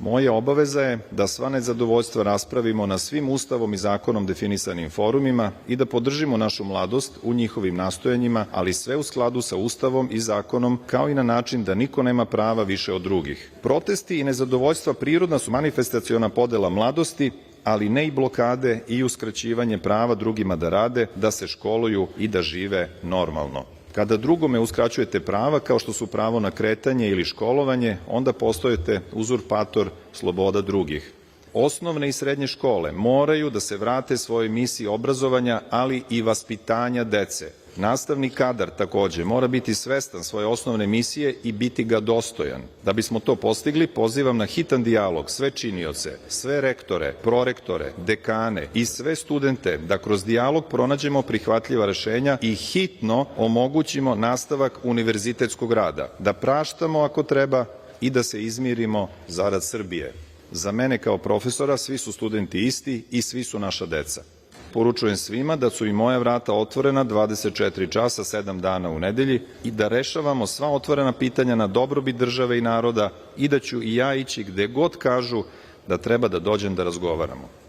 Moja obaveza je da sva nezadovoljstva raspravimo na svim Ustavom i zakonom definisanim forumima i da podržimo našu mladost u njihovim nastojanjima, ali sve u skladu sa Ustavom i zakonom, kao i na način da niko nema prava više od drugih. Protesti i nezadovoljstva prirodna su manifestaciona podela mladosti, ali ne i blokade i uskraćivanje prava drugima da rade, da se školuju i da žive normalno. Kada drugome uskraćujete prava, kao što su pravo na kretanje ili školovanje, onda postojete uzurpator sloboda drugih. Osnovne i srednje škole moraju da se vrate svojoj misiji obrazovanja, ali i vaspitanja dece. Nastavni kadar takođe mora biti svestan svoje osnovne misije i biti ga dostojan. Da bismo to postigli, pozivam na hitan dijalog sve činioce, sve rektore, prorektore, dekane i sve studente da kroz dijalog pronađemo prihvatljiva rešenja i hitno omogućimo nastavak univerzitetskog rada, da praštamo ako treba i da se izmirimo zarad Srbije. Za mene kao profesora svi su studenti isti i svi su naša deca. Poručujem svima da su i moja vrata otvorena 24 časa, 7 dana u nedelji i da rešavamo sva otvorena pitanja na dobrobit države i naroda i da ću i ja ići gde god kažu da treba da dođem da razgovaramo.